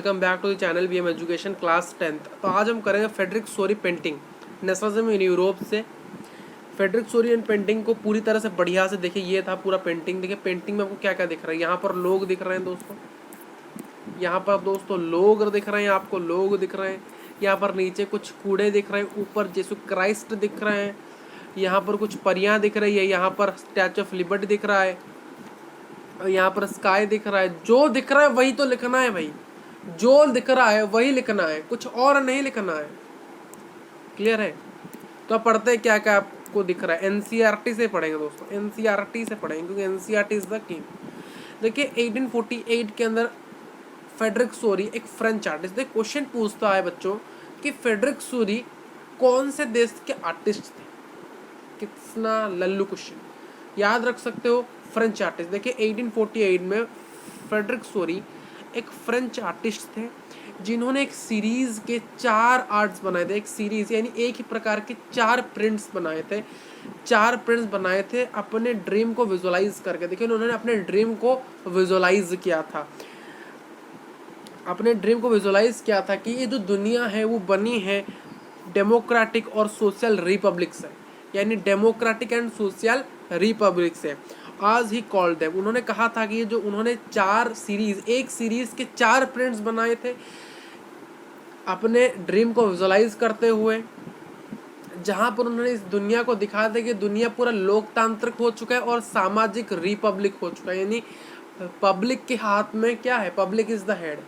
Welcome back to the channel BM education class 10th। तो आज हम करेंगे Frederic Sorrieu painting nationalism in Europe से। फेडरिक सोरी एंड पेंटिंग को पूरी तरह से बढ़िया से देखिए, ये था पूरा पेंटिंग। देखिए पेंटिंग में आपको क्या क्या दिख रहा है। यहाँ पर लोग दिख रहे हैं दोस्तों, यहाँ पर दोस्तों लोग दिख रहे हैं, आपको लोग दिख रहे हैं। यहाँ पर नीचे कुछ कूड़े दिख रहे हैं, ऊपर यीशु क्राइस्ट दिख रहे हैं, यहाँ पर कुछ परियां दिख रही है, यहाँ पर स्टैचू ऑफ लिबर्टी दिख रहा है, यहाँ पर स्काई दिख रहा है। जो दिख रहा है वही तो लिखना है भाई, जो दिख रहा है वही लिखना है, कुछ और नहीं लिखना है। क्लियर है? तो आप पढ़ते हैं क्या क्या आपको दिख रहा है। NCERT से पढ़ेंगे दोस्तों, NCERT से पढ़ेंगे क्योंकि NCERT इज द किंग। देखिए 1848 के अंदर फेडरिक सोरी एक फ्रेंच आर्टिस्ट। देखिए क्वेश्चन पूछता है बच्चों कि फेडरिक सोरी कौन से देश के आर्टिस्ट थे। कितना लल्लू क्वेश्चन, याद रख सकते हो, फ्रेंच आर्टिस्ट। देखिए 1848 में फेडरिक सोरी एक फ्रेंच आर्टिस्ट थे जिन्होंने एक सीरीज के 4 आर्ट्स बनाए थे। एक सीरीज यानी एक ही प्रकार के 4 प्रिंट्स बनाए थे, 4 प्रिंट्स बनाए थे अपने ड्रीम को विजुअलाइज करके। देखिए उन्होंने अपने ड्रीम को विजुअलाइज किया था, अपने ड्रीम को विजुअलाइज किया था कि ये जो दुनिया है वो बनी है डेमोक्रेटिक और सोशल रिपब्लिक से, यानी डेमोक्रेटिक एंड सोशल रिपब्लिक से। आज ही कॉल्ड देम, उन्होंने कहा था कि ये जो उन्होंने 4 सीरीज, एक सीरीज के 4 प्रिंट्स बनाए थे अपने ड्रीम को विजुअलाइज करते हुए, जहां पर उन्होंने इस दुनिया को दिखाया था कि दुनिया पूरा लोकतांत्रिक हो चुका है और सामाजिक रिपब्लिक हो चुका है। यानी पब्लिक के हाथ में क्या है, public is the head.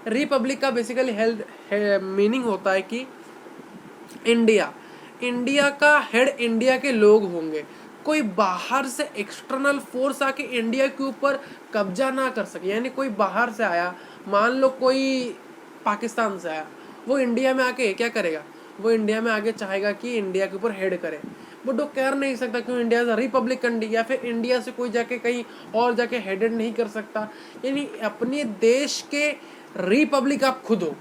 Republic का बेसिकली मीनिंग होता है कि इंडिया का हेड इंडिया के लोग होंगे। कोई बाहर से एक्सटर्नल फोर्स आके इंडिया के ऊपर कब्जा ना कर सके। यानी कोई बाहर से आया, मान लो कोई पाकिस्तान से आया, वो इंडिया में आके क्या करेगा, वो इंडिया में आके चाहेगा कि इंडिया के ऊपर हेड करे। वो तो कर नहीं सकता क्यों, इंडिया इज रिपब्लिक कंट्री। या फिर इंडिया से कोई जाके कहीं और जाके हेडेड नहीं कर सकता। यानी अपने देश के रिपब्लिक आप खुद हो।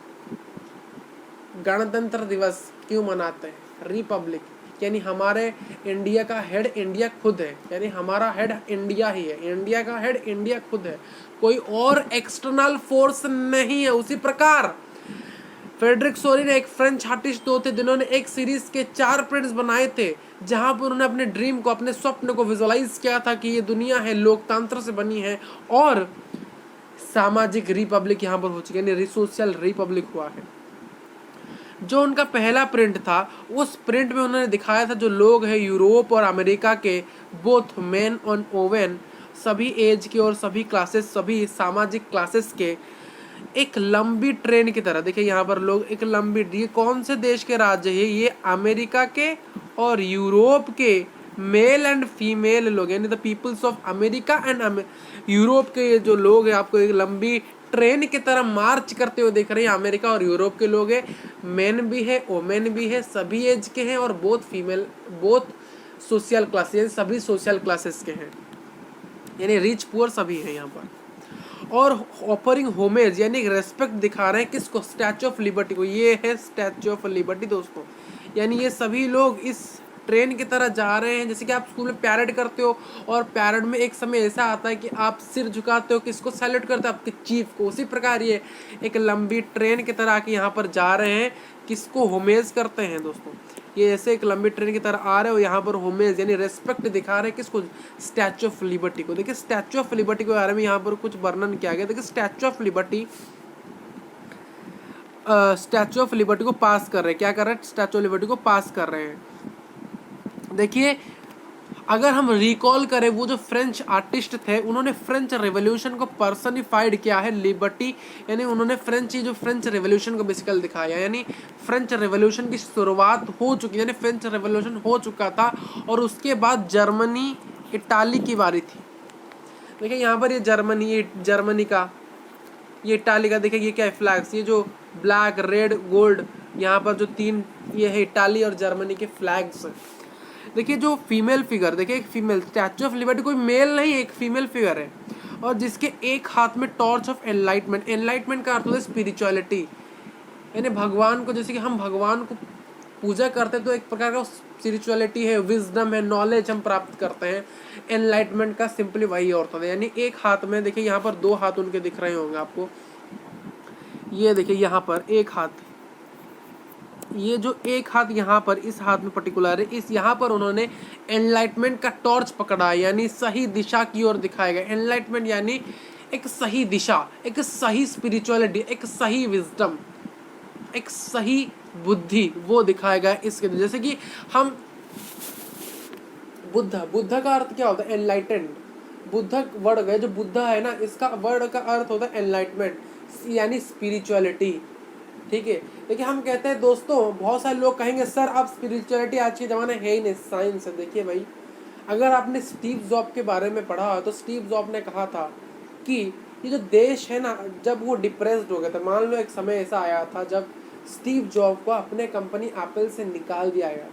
गणतंत्र दिवस क्यों मनाते हैं? रिपब्लिक, यानी हमारे इंडिया का हेड इंडिया खुद है, यानी हमारा हेड इंडिया ही है, इंडिया का हेड इंडिया खुद है, कोई और एक्सटर्नल फोर्स नहीं है। उसी प्रकार फेडरिक सोरी ने एक फ्रेंच आर्टिस्ट थे जिन्होंने एक सीरीज के 4 प्रिंट्स बनाए थे, जहां पर उन्होंने अपने ड्रीम को, अपने स्वप्न को विजुअलाइज किया था कि ये दुनिया है लोकतंत्र से बनी है और सामाजिक रिपब्लिक यहाँ पर हो चुकी है, यानी सोशल रिपब्लिक हुआ है। जो उनका पहला प्रिंट था, उस प्रिंट में उन्होंने दिखाया था जो लोग हैं यूरोप और अमेरिका के, बोथ मेन और वोमेन, सभी एज के और सभी क्लासेस, सभी सामाजिक क्लासेस के, एक लंबी ट्रेन की तरह। देखिए यहाँ पर लोग एक लंबी, ये कौन से देश के राज्य है, ये अमेरिका के और यूरोप के मेल एंड फीमेल लोग, यानी the peoples of America and Europe के ये जो लोग हैं, आपको एक लंबी ट्रेन की तरह मार्च करते हुए देख रहे हैं। अमेरिका और यूरोप के लोग हैं, मेन भी है, वोमेन भी है, सभी एज के हैं और both female, both social classes, सभी सोशल क्लासेस के हैं, यानी रिच पुअर सभी हैं यहाँ पर। और ऑफरिंग होमेज यानी रेस्पेक्ट दिखा रहे हैं किसको, स्टैचू ऑफ लिबर्टी को। ये है स्टैचू ऑफ लिबर्टी दोस्तों, यानी ये सभी लोग इस ट्रेन की तरह जा रहे हैं। जैसे कि आप स्कूल में पैरेड करते हो और पैरेड में एक समय ऐसा आता है कि आप सिर झुकाते हो, किसको सैल्यूट करते हो, आपके चीफ को। उसी प्रकार ये एक लंबी ट्रेन की तरह आके यहाँ पर जा रहे हैं, किसको होमेज करते हैं दोस्तों। ये ऐसे एक लंबी ट्रेन की तरह आ रहे हो, यहाँ पर होमेज यानी रेस्पेक्ट दिखा रहे हैं किसको, स्टैचू ऑफ लिबर्टी को। देखिए स्टैचू ऑफ लिबर्टी के बारे में यहाँ पर कुछ वर्णन किया गया। देखिए statue of liberty, statue of liberty को पास कर रहे हैं, क्या कर रहे हैं, स्टैचू ऑफ लिबर्टी को पास कर रहे हैं। देखिए अगर हम रिकॉल करें, वो जो फ्रेंच आर्टिस्ट थे उन्होंने फ्रेंच रेवोल्यूशन को पर्सनिफाइड किया है, लिबर्टी, यानी उन्होंने जो फ्रेंच रेवोल्यूशन को बेसिकली दिखाया। यानी फ्रेंच रेवोल्यूशन की शुरुआत हो चुकी, यानी फ्रेंच रेवोल्यूशन हो चुका था और उसके बाद जर्मनी इटाली की बारी थी। देखिए यहाँ पर ये जर्मनी का, ये इटाली का, देखिए ये क्या है, फ्लैग्स, ये जो ब्लैक रेड गोल्ड, यहाँ पर जो 3 ये है इटाली और जर्मनी के फ्लैग्स। देखिए जो फीमेल फिगर, देखिए एक फीमेल, स्टैचू ऑफ लिबर्टी कोई मेल नहीं, एक फीमेल फिगर है और जिसके एक हाथ में टॉर्च ऑफ एनलाइटमेंट। एनलाइटमेंट का अर्थ होता है स्पिरिचुअलिटी, यानी भगवान को, जैसे कि हम भगवान को पूजा करते हैं तो एक प्रकार का स्पिरिचुअलिटी है, विजडम है, नॉलेज हम प्राप्त करते हैं। एनलाइटमेंट का सिंपली वही अर्थ होता है, यानी एक हाथ में, देखिए यहाँ पर 2 हाथ उनके दिख रहे होंगे आपको, ये देखिए यहाँ पर एक हाथ, ये जो एक हाथ यहाँ पर इस हाथ में पर्टिकुलर है, इस यहाँ पर उन्होंने एनलाइटमेंट का टॉर्च पकड़ा है, यानी सही दिशा की ओर दिखाएगा। एनलाइटमेंट यानी एक सही दिशा, एक सही स्पिरिचुअलिटी, एक सही विजडम, एक सही बुद्धि वो दिखाएगा इसके। जैसे कि हम बुद्ध का अर्थ क्या होता है? एनलाइटेंड। बुद्ध वर्ड गए, जो बुद्ध है ना, इसका वर्ड का अर्थ होता है एनलाइटमेंट यानी स्पिरिचुअलिटी। ठीक है, देखिए हम कहते हैं दोस्तों, बहुत सारे लोग कहेंगे सर आप स्पिरिचुअलिटी आज के ज़माने है ही नहीं, साइंस है। देखिए भाई, अगर आपने स्टीव जॉब के बारे में पढ़ा तो स्टीव जॉब ने कहा था कि ये जो देश है ना, जब वो डिप्रेस्ड हो गया था, मान लो एक समय ऐसा आया था जब स्टीव जॉब को अपने कंपनी एप्पल से निकाल दिया गया,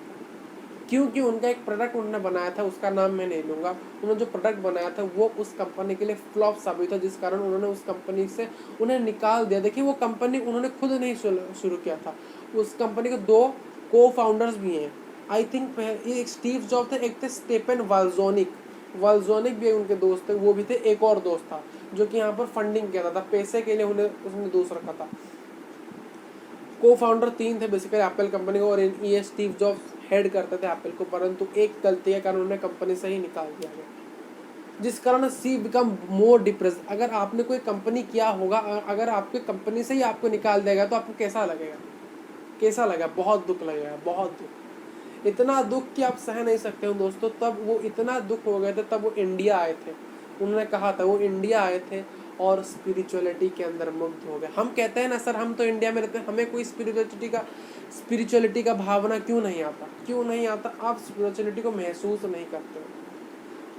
क्योंकि उनका एक प्रोडक्ट उन्होंने बनाया था, उसका नाम मैं नहीं लूँगा। उन्होंने जो प्रोडक्ट बनाया था वो उस कंपनी के लिए फ्लॉप साबित हुआ, जिस कारण उन्होंने उस कंपनी से उन्हें निकाल दिया। देखिए वो कंपनी उन्होंने खुद नहीं शुरू किया था, उस कंपनी के 2 को फाउंडर्स भी हैं। आई थिंक एक स्टीव जॉब थे, एक थे स्टेफन वाल्जोनिक भी उनके दोस्त थे, वो भी थे, एक और दोस्त था जो कि यहाँ पर फंडिंग किया था, पैसे के लिए उन्हें उसने दोस्त रखा था। को फाउंडर 3 थे बेसिकली एप्पल कंपनी को, और ये स्टीव जॉब्स हेड करते थे एप्पल को, परंतु एक गलती के कारण उन्हें कंपनी से ही निकाल दिया गया, जिस कारण सी बिकम मोर डिप्रेस। अगर आपने कोई कंपनी किया होगा, अगर आपके कंपनी से ही आपको निकाल देगा तो आपको कैसा लगेगा? कैसा लगा? बहुत दुख लगेगा, बहुत दुख, इतना दुख कि आप सह नहीं सकते हो दोस्तों। तब वो इतना दुख हो गए थे, तब वो इंडिया आए थे। उन्होंने कहा था वो इंडिया आए थे और स्पिरिचुअलिटी के अंदर मुग्ध हो गए। हम कहते हैं ना सर हम तो इंडिया में रहते हैं, हमें कोई स्पिरिचुअलिटी का भावना क्यों नहीं आता? क्यों नहीं आता? आप स्पिरिचुअलिटी को महसूस नहीं करते हो।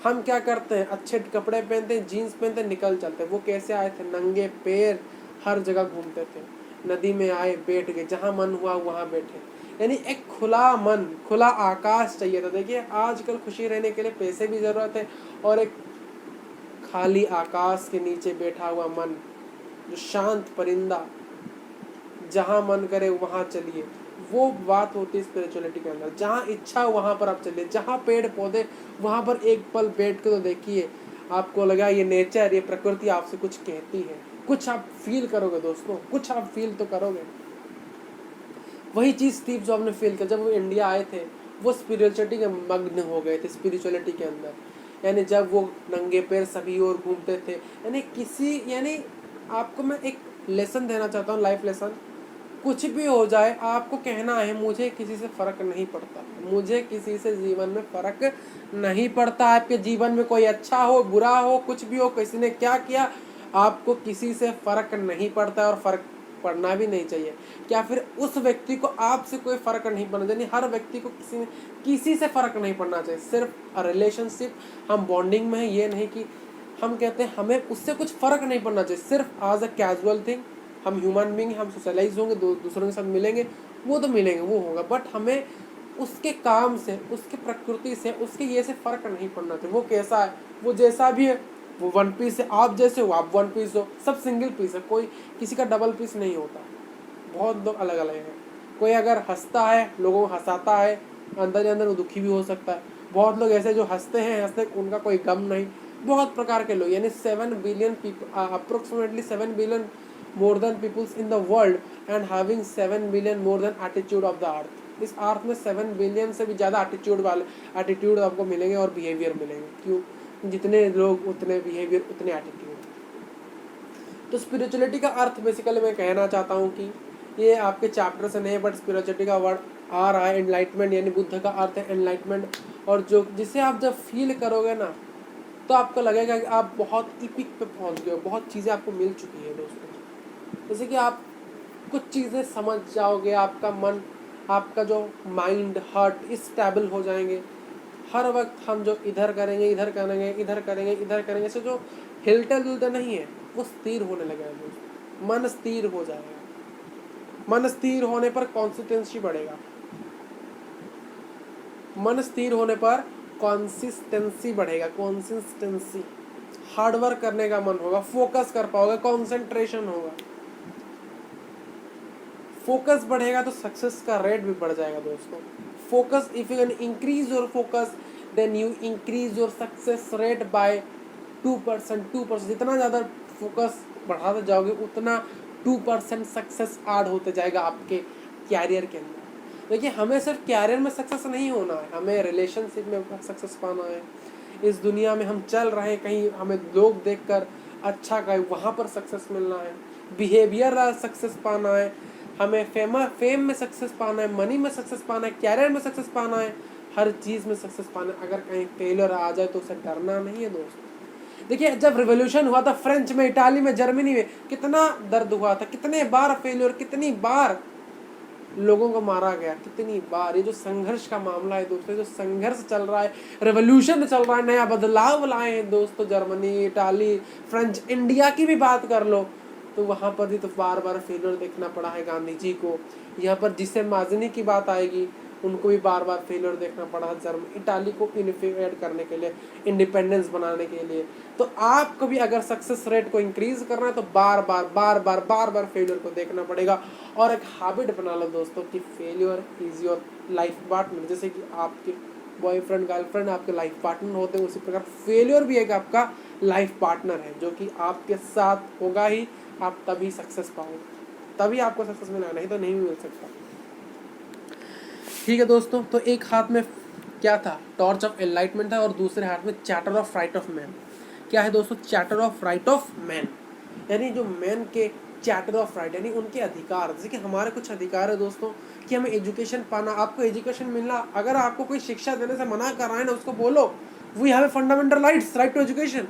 हम क्या करते हैं? अच्छे कपड़े पहनते हैं, जीन्स पहनते हैं, निकल चलते हैं। वो कैसे आए थे? नंगे पैर हर जगह घूमते थे, नदी में आए, बैठ गए, जहाँ मन हुआ वहाँ बैठे, यानी एक खुला मन, खुला आकाश चाहिए था। देखिए आजकल खुशी रहने के लिए पैसे भी ज़रूरत है, और एक खाली आकाश के नीचे बैठा हुआ मन, जो शांत परिंदा, जहाँ मन करे वहाँ चलिए, वो बात होती है स्पिरिचुअलिटी के अंदर। जहाँ इच्छा हो वहाँ पर आप चलिए, जहाँ पेड़ पौधे वहाँ पर एक पल बैठ के तो देखिए, आपको लगा ये नेचर, ये प्रकृति आपसे कुछ कहती है, कुछ आप फील करोगे दोस्तों, कुछ आप फील तो करोगे। वही चीज़ स्टीव जॉब ने फील किया जब वो इंडिया आए थे। वो स्पिरिचुअलिटी के मग्न हो गए थे, स्पिरिचुअलिटी के अंदर, यानी जब वो नंगे पैर सभी ओर घूमते थे, यानी आपको मैं एक लेसन देना चाहता हूँ, लाइफ लेसन। कुछ भी हो जाए आपको कहना है मुझे किसी से फ़र्क नहीं पड़ता, मुझे किसी से जीवन में फ़र्क नहीं पड़ता। आपके जीवन में कोई अच्छा हो, बुरा हो, कुछ भी हो, किसी ने क्या किया, आपको किसी से फ़र्क नहीं पड़ता और फ़र्क पड़ना भी नहीं चाहिए। क्या फिर उस व्यक्ति को आपसे कोई फ़र्क नहीं पड़ना चाहिए? हर व्यक्ति को किसी से फ़र्क नहीं पड़ना चाहिए। सिर्फ रिलेशनशिप, हम बॉन्डिंग में है, ये नहीं कि हम कहते हैं हमें उससे कुछ फ़र्क नहीं पड़ना चाहिए, सिर्फ एज अ कैजुअल थिंग। हम ह्यूमन बींग, हम सोशलाइज होंगे, दूसरों के साथ मिलेंगे, वो तो मिलेंगे, वो होगा, बट हमें उसके काम से, उसके प्रकृति से, उसके ये से फ़र्क नहीं पड़ना चाहिए। वो कैसा है, वो जैसा भी है, वो 1 पीस है, आप जैसे हो, आप 1 पीस हो, सब सिंगल पीस है, कोई किसी का डबल पीस नहीं होता। बहुत लोग अलग अलग हैं। कोई अगर हंसता है, लोगों को हंसाता है, अंदर ही अंदर वो दुखी भी हो सकता है। बहुत लोग ऐसे जो हंसते हैं, उनका कोई गम नहीं। बहुत प्रकार के लोग, यानी 7 billion people, approximately 7 billion more than peoples in the world and having 7 billion more than attitude of the earth। इस अर्थ में 7 बिलियन से भी ज़्यादा एटीट्यूड आपको मिलेंगे और बिहेवियर मिलेंगे। क्यों? जितने लोग उतने बिहेवियर, उतने एटीट्यूड। तो स्पिरिचुअलिटी का अर्थ बेसिकली मैं कहना चाहता हूँ कि ये आपके चैप्टर से नहीं, बट स्पिरिचुअलिटी का वर्ड आ रहा है एनलाइटमेंट, यानी बुद्ध का अर्थ है एनलाइटमेंट। और जो जिसे आप जब फील करोगे ना, तो आपको लगेगा कि आप बहुत इपिक पे पहुँच गए हो, बहुत चीज़ें आपको मिल चुकी है दोस्तों। जैसे कि आप कुछ चीज़ें समझ जाओगे, आपका मन, आपका जो माइंड, हार्ट स्टेबल हो जाएंगे। हर वक्त हम जो इधर करेंगे, इधर करेंगे, इधर करेंगे, इधर करेंगे, से जो हिलता डुलता नहीं है, वो स्थिर होने लगेगा दोस्तों। मन स्थिर हो जाएगा। मन स्थिर होने पर कॉन्सिस्टेंसी बढ़ेगा। मन स्थिर होने पर कंसिस्टेंसी बढ़ेगा। कंसिस्टेंसी, हार्ड वर्क करने का मन होगा, फोकस कर पाओगे, कंसंट्रेशन होगा। फोकस बढ़ेगा तो सक्सेस का रेट भी बढ़ जाएगा दोस्तों। Focus, if you can increase your focus, then you increase your success rate by 2%। जितना ज़्यादा फोकस बढ़ाते जाओगे, उतना 2% सक्सेस ऐड होते जाएगा आपके कैरियर के अंदर। देखिए हमें सिर्फ कैरियर में सक्सेस नहीं होना है, हमें रिलेशनशिप में सक्सेस पाना है। इस दुनिया में हम चल रहे हैं कहीं, हमें लोग देखकर अच्छा कहे वहाँ पर सक्सेस मिलना है, बिहेवियर सक्सेस पाना है, हमें फेम में सक्सेस पाना है, मनी में सक्सेस पाना है, कैरियर में सक्सेस पाना है, हर चीज़ में सक्सेस पाना है। अगर कहीं फेलियर आ जाए तो उसे डरना नहीं है दोस्तों। देखिए जब रिवॉल्यूशन हुआ था फ्रेंच में, इटाली में, जर्मनी में, कितना दर्द हुआ था, कितने बार फेलियर, कितनी बार लोगों को मारा गया, कितनी बार। ये जो संघर्ष का मामला है दोस्तों, जो संघर्ष चल रहा है, रेवोल्यूशन चल रहा है, नया बदलाव लाए हैं दोस्तों, जर्मनी, इटाली, फ्रेंच, इंडिया की भी बात कर लो तो वहाँ पर भी तो बार बार फेलियर देखना पड़ा है गांधी जी को। यहाँ पर जिसे माजनी की बात आएगी उनको भी बार बार फेलियर देखना पड़ा है, इटाली को इनिफिकेट करने के लिए, इंडिपेंडेंस बनाने के लिए। तो आपको भी अगर सक्सेस रेट को इंक्रीज करना है तो बार बार फेलियर को देखना पड़ेगा। और एक हैबिट बना लो दोस्तों कि failure is your life partner. जैसे कि आपके बॉयफ्रेंड गर्लफ्रेंड आपके लाइफ पार्टनर होते हैं, उसी प्रकार फेलियर भी एक आपका लाइफ पार्टनर है जो कि आपके साथ होगा ही, आप तभी सक्सेस पाओगे, तभी आपको सक्सेस मिलेगा, नहीं तो नहीं मिल सकता। ठीक है दोस्तों, तो एक हाथ में क्या था, टॉर्च ऑफ एनलाइटमेंट था, और दूसरे हाथ में charter of right of man. क्या है दोस्तों charter of right of man? यानी जो मैन के चार्टर ऑफ राइट, यानी उनके अधिकार। जैसे कि हमारे कुछ अधिकार है दोस्तों कि हमें एजुकेशन पाना, आपको एजुकेशन मिलना। अगर आपको कोई शिक्षा देने से मना कर रहा है ना, उसको बोलो we have a fundamental rights, right to education.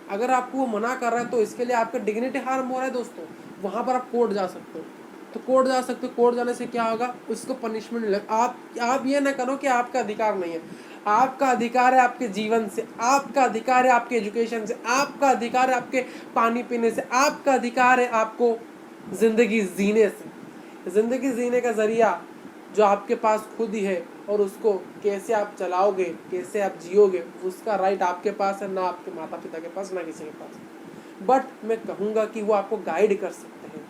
अगर आपको वो मना कर रहा है तो इसके लिए आपका डिग्निटी हार्म हो रहा है दोस्तों। वहाँ पर आप कोर्ट जा सकते हो, तो कोर्ट जा सकते हो, कोर्ट जाने से क्या होगा, उसको पनिशमेंट मिलेगा। आप ये ना करो कि आपका अधिकार नहीं है। आपका अधिकार है आपके जीवन से, आपका अधिकार है आपके एजुकेशन से, आपका अधिकार है आपके पानी पीने से, आपका अधिकार है आपको जिंदगी जीने से। जिंदगी जीने का जरिया जो आपके पास खुद ही है, और उसको कैसे आप चलाओगे, कैसे आप जियोगे, उसका राइट आपके पास है, ना आपके माता पिता के पास, ना किसी के पास। बट मैं कहूँगा कि वो आपको गाइड कर सकते हैं,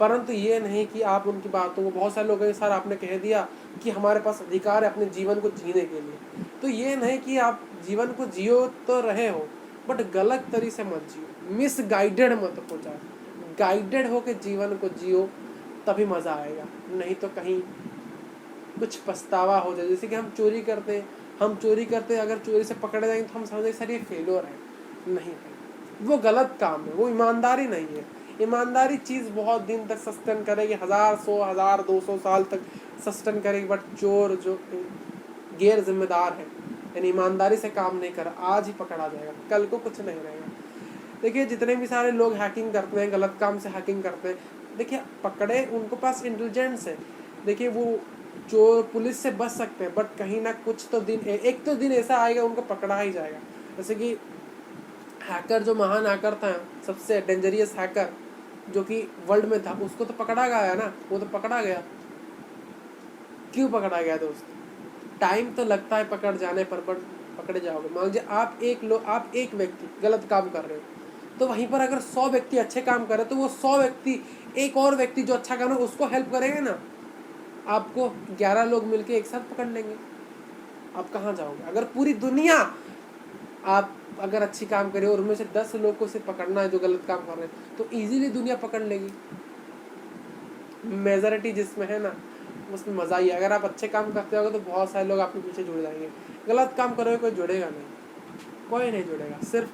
परंतु ये नहीं कि आप उनकी बातों को। बहुत सारे लोग हैं सर आपने कह दिया कि हमारे पास अधिकार है अपने जीवन को जीने के लिए, तो ये नहीं कि आप जीवन को जियो तो रहे हो, बट गलत तरीके से मत जियो, मिसगाइडेड मत हो जाओ। गाइडेड होकर जीवन को जियो, तभी मज़ा आएगा, नहीं तो कहीं कुछ पछतावा हो जाए। जैसे कि हम चोरी करते हैं, अगर चोरी से पकड़े जाएंगे तो हम समझेंगे सर ये फेलियर है। नहीं, वो गलत काम है, वो ईमानदारी नहीं है। ईमानदारी चीज़ बहुत दिन तक सस्टेन करेगी, 1000, 100, 1000, 200 साल तक सस्टेन करेगी। बट चोर जो गैर जिम्मेदार है, यानी ईमानदारी से काम नहीं कर, आज ही पकड़ा जाएगा, कल को कुछ नहीं रहेगा। देखिए जितने भी सारे लोग हैकिंग करते हैं, गलत काम से हैकिंग करते हैं, देखिए पकड़े, उनको पास इंटेलिजेंस है। देखिए वो चोर पुलिस से बच सकते हैं, बट कहीं ना कुछ तो दिन, एक तो दिन ऐसा आएगा उनको पकड़ा ही जाएगा। जैसे कि हैकर, जो महान हैकर था, सबसे डेंजरियस हैकर जो कि वर्ल्ड में था, उसको तो पकड़ा गया ना, वो तो पकड़ा गया। क्यों पकड़ा गया दोस्त? टाइम तो लगता है पकड़ जाने पर, बट पकड़े जाओगे। मान लीजिए आप एक व्यक्ति गलत काम कर रहे हो, तो वहीं पर अगर 100 व्यक्ति अच्छे काम कर रहे तो वो 100 व्यक्ति एक और व्यक्ति जो अच्छा काम है उसको हेल्प करेंगे ना। आपको 11 लोग मिलके एक साथ पकड़ लेंगे, आप कहाँ जाओगे? अगर पूरी दुनिया आप अगर अच्छी काम करे और उनमें से 10 लोग को सिर्फ पकड़ना है जो गलत काम कर रहे हैं, तो इजीली दुनिया पकड़ लेगी। मेजॉरिटी जिसमें है ना, उसमें मज़ा ही है। अगर आप अच्छे काम करते होगे तो बहुत सारे लोग आपके पीछे जुड़ जाएंगे। गलत काम करोगे कोई जुड़ेगा नहीं, कोई नहीं जुड़ेगा। सिर्फ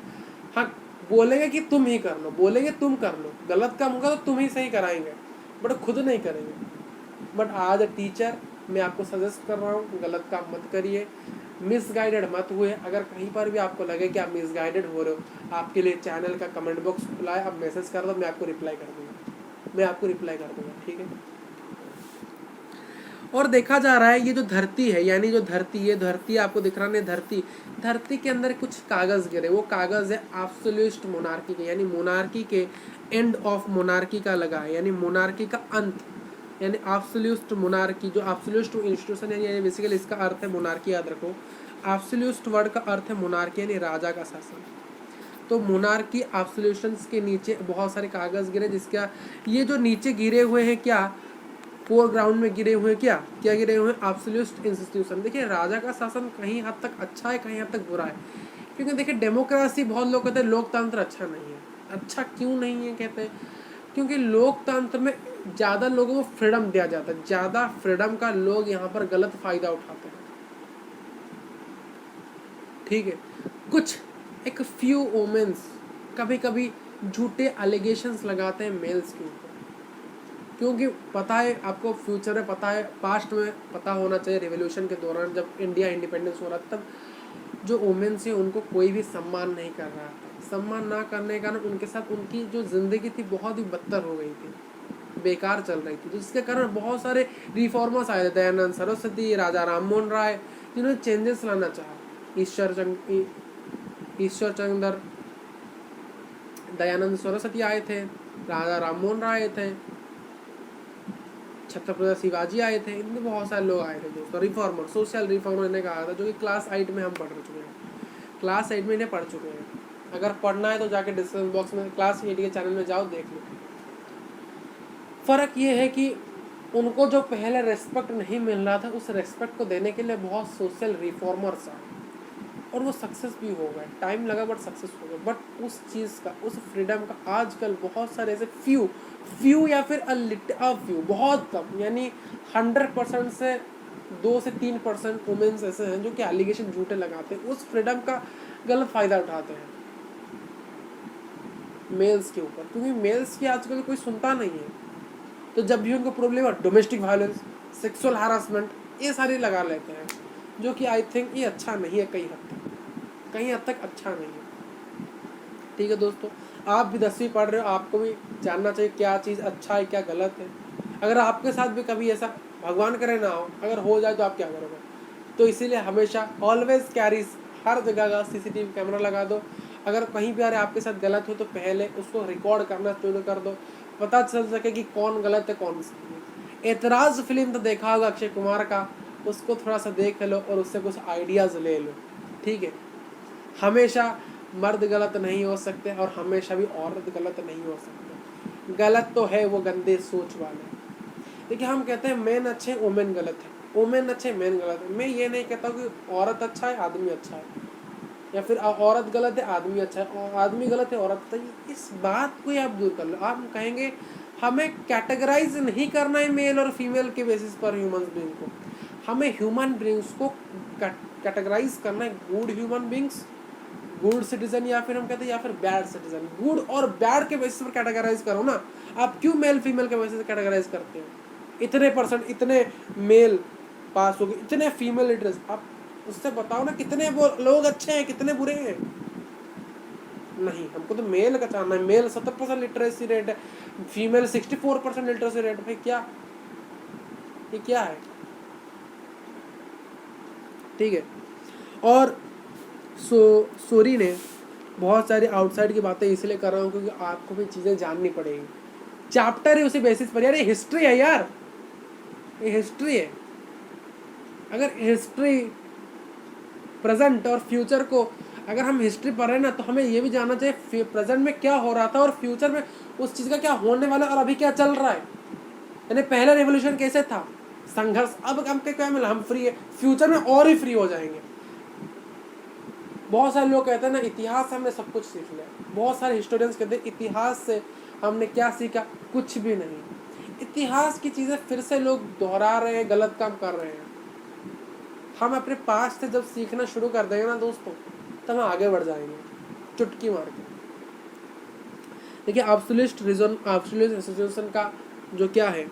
हाँ बोलेंगे कि तुम ही कर लो, बोलेंगे तुम कर लो, गलत काम होगा तो तुम ही सही कराएंगे, बट खुद नहीं करेंगे। बट आज टीचर मैं आपको सजेस्ट कर रहा हूँ, गलत काम मत करिए, मिसगाइडेड मत हुए। अगर कहीं पर भी आपको लगे कि आप मिसगाइडेड हो रहे हो, आपके लिए चैनल का कमेंट बॉक्स खुला है, आप मैसेज कर दो, मैं आपको रिप्लाई कर दूँगा, ठीक है। और देखा जा रहा है ये जो धरती है, यानी जो धरती आपको दिख रहा है, धरती के अंदर कुछ कागज़ गिरे, वो कागज़ है एब्सोल्यूट मोनार्की के, यानी मोनार्की के एंड ऑफ मोनार्की का लगा है, यानी मोनार्की का अंत, यानी एब्सोल्यूट मोनार्की, जो एब्सोल्यूट इंस्टीट्यूशन है, यानी बेसिकली इसका अर्थ है मोनार्की। याद रखो, एब्सोल्यूट वर्ड का अर्थ है मोनार्की, यानी राजा का शासन। तो मोनार्की एब्सोल्यूशंस के नीचे बहुत सारे कागज़ गिरे, जिसका ये जो नीचे गिरे हुए हैं, क्या फोरग्राउंड में गिरे हुए, क्या गिरे हुए हैं? Absolute institution. देखिए राजा का शासन कहीं हद तक अच्छा है, कहीं हद तक बुरा है, क्योंकि देखिए डेमोक्रेसी, बहुत लोग कहते हैं लोकतंत्र अच्छा नहीं है। अच्छा क्यों नहीं है कहते हैं? क्योंकि लोकतंत्र में ज़्यादा लोगों को फ्रीडम दिया जाता है, ज़्यादा फ्रीडम का लोग यहाँ पर गलत फ़ायदा उठाते हैं। ठीक है, कुछ एक फ्यू वोमेन्स कभी कभी झूठे एलिगेशंस लगाते हैं मेल्स के ऊपर, क्योंकि पता है आपको, फ्यूचर में पता है, पास्ट में पता होना चाहिए, रिवॉल्यूशन के दौरान जब इंडिया इंडिपेंडेंस हो रहा था तब जो वोमेन्स हैं उनको कोई भी सम्मान नहीं कर रहा था। सम्मान ना करने के कारण उनके साथ उनकी जो ज़िंदगी थी बहुत ही बदतर हो गई थी, बेकार चल रही थी, जिसके कारण बहुत सारे रिफॉर्मर्स आए थे, दयानंद सरस्वती, राजा राममोहन राय, जिन्होंने चेंजेस लाना चाहा। ईश्वर चंद्र दयानंद सरस्वती आए थे, राजा राममोहन राय आए थे, छत्रपति शिवाजी आए थे, इनमें बहुत सारे लोग आए थे दोस्तों। रिफॉर्मर, सोशल रिफॉर्मर इन्हें कहा था, जो कि क्लास 8 में हम पढ़ चुके हैं, क्लास 8 में इन्हें पढ़ चुके हैं। अगर पढ़ना है तो जाके डिस्क्रिप्शन बॉक्स में क्लास 8 के चैनल में जाओ, देख लो। फ़र्क ये है कि उनको जो पहले रेस्पेक्ट नहीं मिल रहा था, उस रेस्पेक्ट को देने के लिए बहुत सोशल रिफॉर्मर्स आए और वो सक्सेस भी हो गए। टाइम लगा बट सक्सेस हो गए। बट उस चीज़ का, उस फ्रीडम का आजकल बहुत सारे ऐसे फ्यू या फिर फ्यू, बहुत कम, यानी 100% से 2 से 3% वुमेन्स ऐसे हैं जो कि एलिगेशन झूठे लगाते हैं, उस फ्रीडम का गलत फ़ायदा उठाते हैं मेल्स के ऊपर, क्योंकि मेल्स की आजकल कोई सुनता नहीं है। तो जब भी उनको प्रॉब्लम है, डोमेस्टिक वायलेंस, सेक्सुअल हैरासमेंट, ये सारी लगा लेते हैं, जो कि आई थिंक ये अच्छा नहीं है, कहीं हद तक अच्छा नहीं है। ठीक है दोस्तों, आप भी 10वीं पढ़ रहे हो, आपको भी जानना चाहिए क्या चीज़ अच्छा है क्या गलत है। अगर आपके साथ भी कभी ऐसा, भगवान करे ना हो, अगर हो जाए तो आप क्या करोगे? तो इसीलिए हमेशा ऑलवेज कैरीज, हर जगह का CCTV कैमरा लगा दो। अगर कहीं भी अरे आपके साथ गलत हो तो पहले उसको रिकॉर्ड करना शुरू कर दो, पता चल सके कि कौन गलत है कौन सही है। एतराज़ फिल्म तो देखा होगा अक्षय कुमार का, उसको थोड़ा सा देख लो और उससे कुछ आइडियाज़ ले लो। ठीक है, हमेशा मर्द गलत नहीं हो सकते और हमेशा भी औरत गलत नहीं हो सकते। गलत तो है वो गंदे सोच वाले। देखिए, हम कहते हैं मेन अच्छे वुमेन गलत है, वुमेन अच्छे मेन गलत है। मैं ये नहीं कहता कि औरत अच्छा है आदमी अच्छा है, या फिर औरत गलत है आदमी अच्छा है, और आदमी गलत है औरत अच्छा है। इस बात को ही आप दूर कर लो। आप कहेंगे हमें कैटेगराइज नहीं करना है मेल और फीमेल के बेसिस पर ह्यूमन बीइंग को, हमें ह्यूमन बीइंग्स को कैटेगराइज करना है। Good human beings, good citizen, या फिर हम कहते हैं या फिर बैड सिटीजन। गुड और बैड के बेसिस पर कैटेगराइज करो ना। आप क्यों मेल फीमेल के बेसिस पर कैटेगराइज करते हो? इतने % इतने मेल पास हो गए, इतने फीमेल लिटरेसी, आप उससे बताओ ना कितने लोग अच्छे हैं कितने बुरे हैं। नहीं, हमको तो मेल का जानना है। मेल 70% लिटरेसी रेट है, फीमेल 64% लिटरेसी रेट। भाई क्या, ये क्या है? ठीक है, और सोरी ने बहुत सारी आउटसाइड की बातें इसलिए कर रहा हूँ क्योंकि आपको भी चीज़ें जाननी पड़ेगी। चैप्टर है उसी बेसिस पर। यार ये हिस्ट्री है यार, ये हिस्ट्री है। अगर हिस्ट्री, प्रेजेंट और फ्यूचर को अगर हम हिस्ट्री पढ़ रहे हैं ना, तो हमें ये भी जानना चाहिए प्रेजेंट में क्या हो रहा था और फ्यूचर में उस चीज़ का क्या होने वाला और अभी क्या चल रहा है। यानी पहला रेवोल्यूशन कैसे था, संघर्ष, अब हमको क्या मिला, हम फ्री है, फ्यूचर में और ही फ्री हो जाएंगे। बहुत सारे लोग कहते हैं ना इतिहास से हमने सब कुछ सीख लिया। बहुत सारे हिस्टोरियंस कहते हैं इतिहास से हमने क्या सीखा, कुछ भी नहीं। इतिहास की चीज़ें फिर से लोग दोहरा रहे हैं, गलत काम कर रहे हैं। हम अपने पास्ट से जब सीखना शुरू कर देंगे ना दोस्तों, तब हम आगे बढ़ जाएंगे चुटकी मार के। देखिए, एब्सोल्यूट एसोसिएशन का जो क्या है,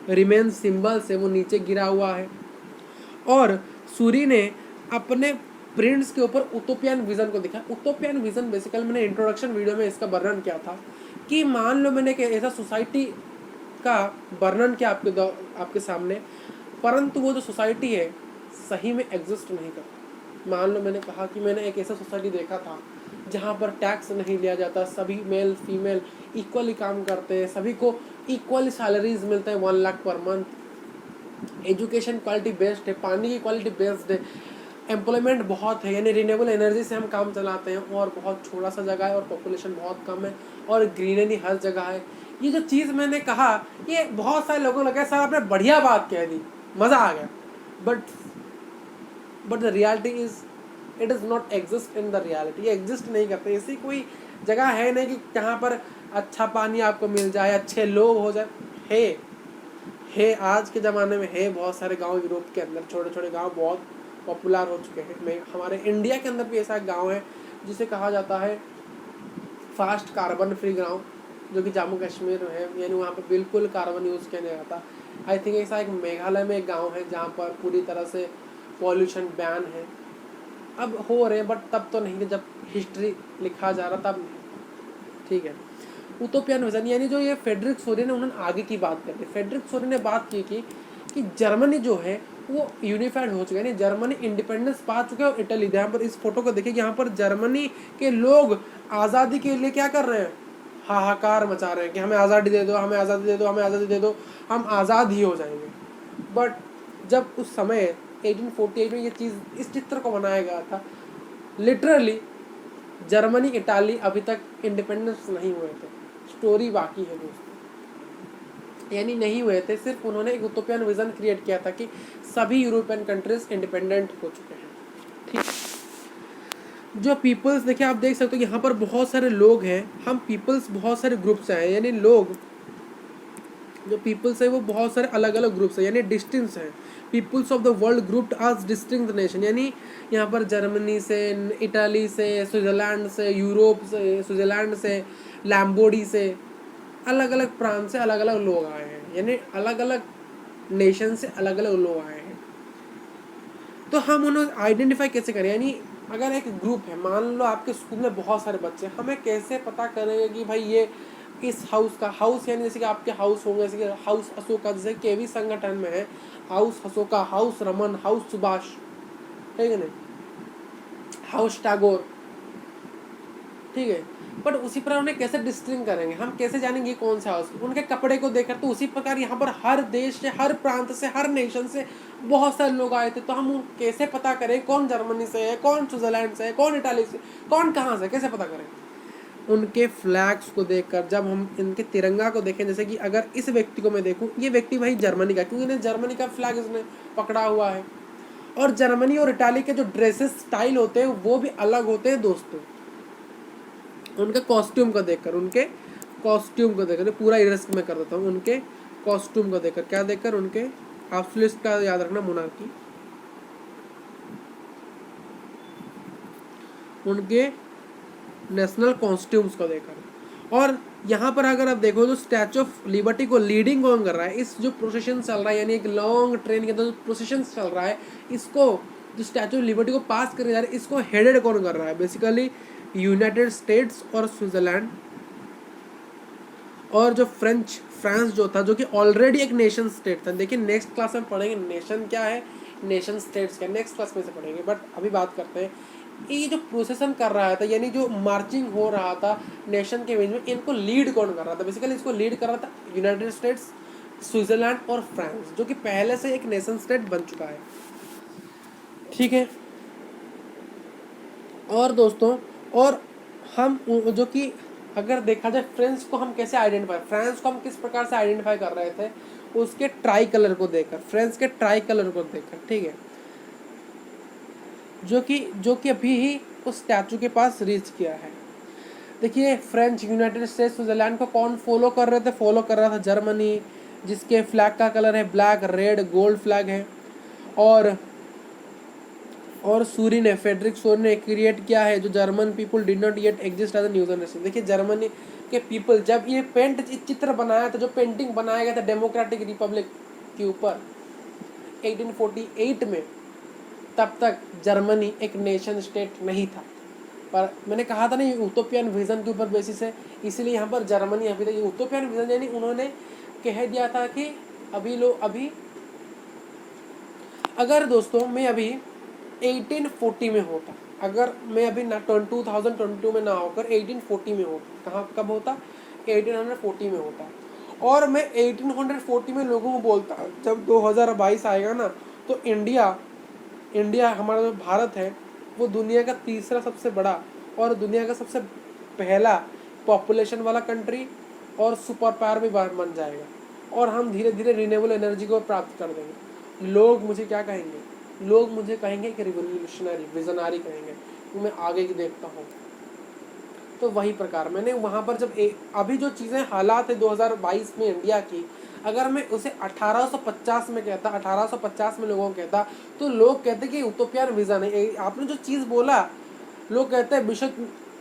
रिमेन सिंबल से वो नीचे गिरा हुआ है। और सूरी ने अपने प्रिंट्स के ऊपर उटोपियन विजन को दिखा। उटोपियन विजन बेसिकली मैंने इंट्रोडक्शन वीडियो में इसका वर्णन किया था कि मान लो मैंने ऐसा सोसाइटी का वर्णन किया आपके सामने, परंतु वो जो सोसाइटी है सही में एग्जिस्ट नहीं करता। मान लो मैंने कहा कि मैंने एक ऐसा सोसाइटी देखा था जहाँ पर टैक्स नहीं लिया जाता, सभी मेल फीमेल इक्वली काम करते हैं, सभी को इक्वली सैलरीज मिलते हैं 1 lakh per month, education quality based है, पानी की क्वालिटी बेस्ड है, एम्प्लॉयमेंट बहुत है, यानी रिन्यूएबल एनर्जी से हम काम चलाते हैं, और बहुत छोटा सा जगह है और पॉपुलेशन बहुत कम है और ग्रीनरी हर जगह है। ये जो चीज़ मैंने कहा, ये बहुत सारे लोगों को लगा सर आपने बढ़िया बात कह दी, मज़ा आ गया, but the reality is it is not exist in the reality. ये एग्जिस्ट नहीं करते। ऐसी कोई जगह है नहीं कि जहाँ पर अच्छा पानी आपको मिल जाए, अच्छे लोग हो जाए। है आज के ज़माने में है बहुत सारे गांव यूरोप के अंदर, छोटे छोटे गांव बहुत पॉपुलर हो चुके हैं। मैं हमारे इंडिया के अंदर भी ऐसा गांव है जिसे कहा जाता है फास्ट कार्बन फ्री गांव, जो कि जम्मू कश्मीर में है, यानी वहाँ पर बिल्कुल कार्बन यूज़ किया नहीं जाता। आई थिंक ऐसा एक मेघालय में एक गाँव है जहाँ पर पूरी तरह से पॉल्यूशन बैन है। अब हो रहे हैं बट तब तो नहीं थे जब हिस्ट्री लिखा जा रहा तब नहीं। ठीक है, यूटोपियन विजन यानी जो ये फ्रेडरिक सोरेन ने उन्होंने आगे की बात कर दी। फ्रेडरिक सोरेन ने बात की कि जर्मनी जो है वो यूनिफाइड हो चुका है, यानी जर्मनी इंडिपेंडेंस पा चुका है। और इटली, यहाँ पर इस फोटो को देखिए, यहाँ पर जर्मनी के लोग आज़ादी के लिए क्या कर रहे हैं, हाहाकार मचा रहे हैं कि हमें आज़ादी दे दो, हमें आज़ादी दे दो, हमें आज़ादी दे दो, हम आज़ाद ही हो जाएंगे। बट जब उस समय 1848 में ये चीज़, इस चित्र को बनाया गया था, लिटरली जर्मनी इटाली अभी तक इंडिपेंडेंस नहीं हुए थे। स्टोरी बाकी है दोस्तों, यानी नहीं हुए थे, सिर्फ उन्होंने एक यूटोपियन विजन क्रिएट किया था कि सभी यूरोपियन कंट्रीज इंडिपेंडेंट हो चुके हैं। ठीक, जो पीपल्स देखिए, आप देख सकते हो यहाँ पर बहुत सारे लोग हैं, हम पीपल्स बहुत सारे ग्रुप से हैं, यानी लोग जो पीपल्स है वो बहुत सारे अलग अलग ग्रुप्स है, यानी डिस्टिंक्ट हैं। Peoples of the world grouped as distinct nation, यानी यहाँ पर जर्मनी से, इटाली से, स्विट्जरलैंड से, यूरोप से, स्विट्जरलैंड से, लैम्बोडी से, अलग अलग प्रांत से अलग अलग लोग आए हैं, यानी अलग अलग नेशन से अलग अलग लोग आए हैं। तो हम उन्हें आइडेंटिफाई कैसे करें, यानी अगर एक ग्रुप है, मान लो आपके स्कूल में बहुत सारे बच्चे, हमें कैसे पता करेंगे कि भाई ये इस हाउस का, हाउस यानी जैसे कि आपके हाउस होंगे, जैसे कि हाउस अशोका, जैसे केवी संगठन में है house Ashoka, house Raman, house Subhash, ठीक है नहीं, हाउस टैगोर, ठीक है। बट उसी प्रकार उन्हें कैसे डिस्टिंग करेंगे, हम कैसे जानेंगे कौन सा हाउस, उनके कपड़े को देखकर। तो उसी प्रकार यहाँ पर हर देश से, हर प्रांत से, हर नेशन से बहुत सारे लोग आए थे, तो हम कैसे पता करें कौन जर्मनी से है, कौन स्विट्जरलैंड से है, कौन इटाली से, कौन कहाँ से, कैसे पता करें? उनके फ्लैग्स को देखकर, जब हम इनके तिरंगा को देखें, जैसे कि अगर इस व्यक्ति को मैं देखूं, ये व्यक्ति भाई जर्मनी का, क्योंकि इन्हें जर्मनी का फ्लैग इसने पकड़ा हुआ है। और जर्मनी और इटाली के जो ड्रेसेस स्टाइल होते हैं वो भी अलग होते हैं दोस्तों। उनके कॉस्ट्यूम को देखकर, उनके कॉस्ट्यूम को देखकर, पूरा इरेज में कर देता हूँ, उनके कॉस्ट्यूम को देखकर, क्या देखकर, उनके, आप लिस्ट का याद रखना, मोनार्की, उनके नेशनल कॉस्ट्यूम्स को देखकर। और यहाँ पर अगर आप देखो तो स्टैचू ऑफ लिबर्टी को लीडिंग कौन कर रहा है, इस जो प्रोसेशन चल रहा है, यानी एक लॉन्ग ट्रेन के अंदर जो प्रोसेशन चल रहा है, इसको जो स्टैचू ऑफ लिबर्टी को पास करने जा रहे हैं, इसको हेडेड कौन कर रहा है? बेसिकली यूनाइटेड स्टेट्स और स्विट्जरलैंड, और जो फ्रांस जो था, जो कि ऑलरेडी एक नेशन स्टेट था। देखिए नेक्स्ट क्लास में पढ़ेंगे नेशन क्या है, नेशन स्टेट्स क्या, नेक्स्ट क्लास में से पढ़ेंगे। बट अभी बात करते हैं, ये जो प्रोसेसन कर रहा था, यानी जो मार्चिंग हो रहा था नेशन के बीच में, इनको लीड कौन कर रहा था? बेसिकली इसको लीड कर रहा था यूनाइटेड स्टेट्स, स्विट्जरलैंड और फ्रांस, जो कि पहले से एक नेशन स्टेट बन चुका है। ठीक है, और दोस्तों, और हम जो कि अगर देखा जाए फ्रांस को हम कैसे आइडेंटिफाई, फ्रांस को हम किस प्रकार से आइडेंटिफाई कर रहे थे, उसके ट्राई कलर को देखकर, फ्रांस के ट्राई कलर को देखकर, ठीक है, जो कि अभी ही उस स्टैचू के पास रीच किया है। देखिए फ्रेंच, यूनाइटेड स्टेट्स, स्विट्जरलैंड को कौन फॉलो कर रहे थे? फॉलो कर रहा था जर्मनी, जिसके फ्लैग का कलर है ब्लैक, रेड, गोल्ड फ्लैग है। और सूरी ने, फ्रेडरिक सोरेन ने क्रिएट किया है, जो German people did not yet exist as a न्यूजर नेशन। देखिए जर्मनी के पीपल, जब ये चित्र बनाया था, जो पेंटिंग बनाया गया था डेमोक्रेटिक रिपब्लिक के ऊपर 1848 में, तब तक जर्मनी एक नेशन स्टेट नहीं था। पर मैंने कहा था ना, यूटोपियन विजन के ऊपर बेसिस है, इसीलिए यहाँ पर जर्मनी अभी तक यूटोपियन विजन, यानी उन्होंने कह दिया था कि अभी अगर दोस्तों मैं अभी 1840 में होता, अगर मैं अभी ना 2022 में ना होकर 1840 में होता, कहाँ कब होता? 1840 में होता। और मैं 1840 में लोगों को बोलता, जब 2022 आएगा ना, तो इंडिया हमारा जो भारत है, वो दुनिया का तीसरा सबसे बड़ा और दुनिया का सबसे पहला पॉपुलेशन वाला कंट्री और सुपर पावर भी बन जाएगा, और हम धीरे धीरे रिन्यूएबल एनर्जी को प्राप्त कर देंगे। लोग मुझे क्या कहेंगे? लोग मुझे कहेंगे कि रिवोल्यूशनरी, विजनरी कहेंगे, तो मैं आगे की देखता हूँ। तो वही प्रकार मैंने वहाँ पर जब अभी जो चीज़ें हालात है 2022 में इंडिया की, अगर मैं उसे 1850 में कहता, 1850 में लोगों को कहता, तो लोग कहते कि यूटोपियन विजन है। आपने जो चीज़ बोला, लोग कहते हैं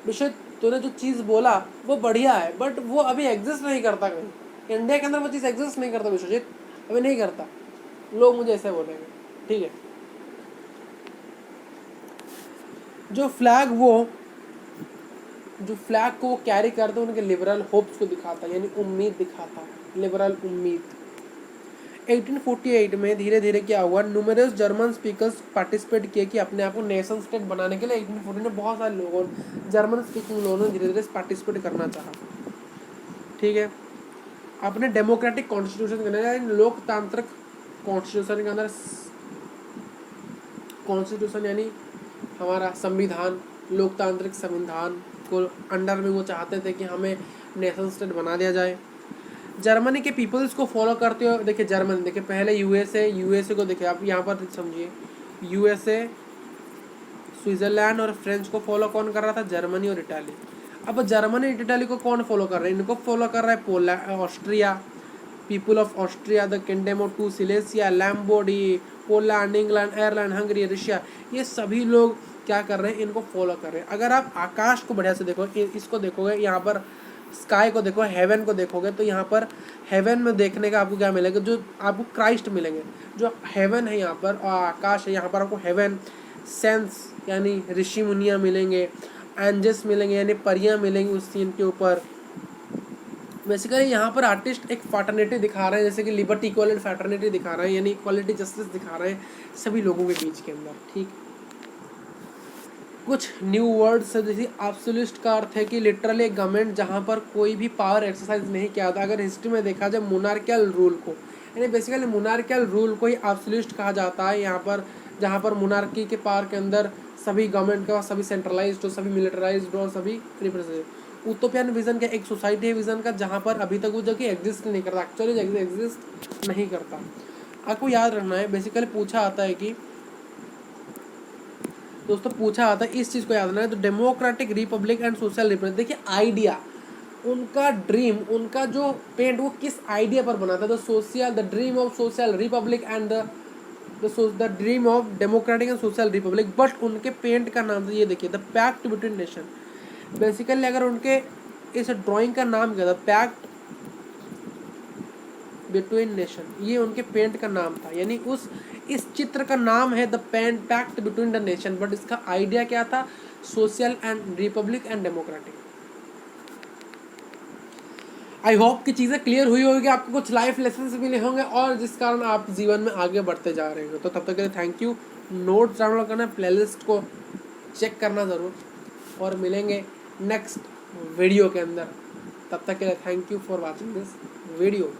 विशद तूने जो चीज़ बोला वो बढ़िया है, बट वो अभी एग्जिस्ट नहीं करता कहीं इंडिया के अंदर, वो चीज़ एग्जिस्ट नहीं करता विश्वजीत, अभी नहीं करता। लोग मुझे ऐसे बोलेंगे, ठीक है। जो फ्लैग को वो कैरी करते उनके लिबरल होप्स को दिखाता, यानी उम्मीद दिखाता, लिबरल उम्मीद। 1848 में धीरे धीरे क्या हुआ, न्यूमरस जर्मन स्पीकर्स पार्टिसिपेट किए कि अपने आप को नेशन स्टेट बनाने के लिए 1840 में बहुत सारे लोगों, जर्मन स्पीकिंग लोगों ने धीरे धीरे पार्टिसिपेट करना चाहा, ठीक है। अपने डेमोक्रेटिक कॉन्स्टिट्यूशन के अंदर, लोकतांत्रिक कॉन्स्टिट्यूशन के अंदर, कॉन्स्टिट्यूशन यानी हमारा संविधान, लोकतांत्रिक संविधान को अंडर में वो चाहते थे कि हमें नेशन स्टेट बना दिया जाए। जर्मनी के पीपल्स को फॉलो करते हुए, देखिए जर्मनी, देखिए पहले यूएसए को देखिए आप यहाँ पर समझिए, यूएसए, स्विट्जरलैंड और फ्रेंच को फॉलो कौन कर रहा था, जर्मनी और इटाली। अब जर्मनी और इटाली को कौन फॉलो कर रहा है, इनको फॉलो कर रहा है Austria, people of Austria, the kingdom of two Silesia, Lombardy, Poland, England, Ireland, Hungary, Russia, ये सभी लोग क्या कर रहे हैं, इनको फॉलो कर रहे हैं। अगर आप आकाश को बढ़िया से देखो, इसको देखोगे, यहाँ पर स्काई को देखो, हेवन को देखोगे, तो यहाँ पर हेवन में देखने का आपको क्या मिलेगा, जो आपको क्राइस्ट मिलेंगे। जो हेवन है यहाँ पर और आकाश है, यहाँ पर आपको हेवन सेंस यानी ऋषि मुनियाँ मिलेंगे, एंजल्स मिलेंगे यानी परियाँ मिलेंगी उस सीन के ऊपर। बेसिकली यहाँ पर आर्टिस्ट एक फैटर्निटी दिखा रहे हैं, जैसे कि लिबर्टी इक्वलिटी फैटर्निटी दिखा रहे हैं, यानी इक्वलिटी जस्टिस दिखा रहे हैं सभी लोगों के बीच के अंदर, ठीक। कुछ न्यू वर्ड्स है, जैसे एब्सोल्यूट का अर्थ है कि लिटरली एक गवर्नमेंट जहाँ पर कोई भी पावर एक्सरसाइज नहीं किया था। अगर हिस्ट्री में देखा जाए मोनार्कियल रूल को, यानी बेसिकली मोनार्कियल रूल को ही एब्सोल्यूट कहा जाता है। यहाँ पर जहाँ पर मोनार्की के पावर के अंदर सभी गवर्नमेंट का, सभी सेंट्रलाइज्ड हो, सभी मिलिटराइज्ड हो, सभी रिप्रेजेंटेटिव। यूटोपियन विजन का एक सोसाइटी है विजन का, जहाँ पर अभी तक वो जगह एग्जिस्ट नहीं करता, एक्चुअली एग्जिस्ट नहीं करता। आपको याद रखना है, बेसिकली पूछा आता है कि दोस्तों पूछा आता है, इस चीज़ को याद रखना है। तो democratic republic and social republic, देखिए आइडिया, उनका ड्रीम, उनका जो पेंट वो किस आइडिया पर बना था, the dream of social republic and the dream of democratic and social republic. But उनके पेंट का नाम था, ये देखिए, the pact between nation. Basically अगर उनके इस ड्राइंग का नाम क्या था, पैक्ट बिटवीन नेशन, ये उनके पेंट का नाम था, यानी इस चित्र का नाम है the pact between the nation, but इसका आइडिया क्या था, social and republic and democratic. I hope कि चीज़ें क्लियर हुई होगी, आपको कुछ लाइफ लेसन मिले होंगे और जिस कारण आप जीवन में आगे बढ़ते जा रहे हो। तो तब तक के लिए थैंक यू। नोट्स डाउनलोड करना, प्लेलिस्ट को चेक करना ज़रूर, और मिलेंगे नेक्स्ट वीडियो के अंदर। तब तक के लिए thank you for watching this video.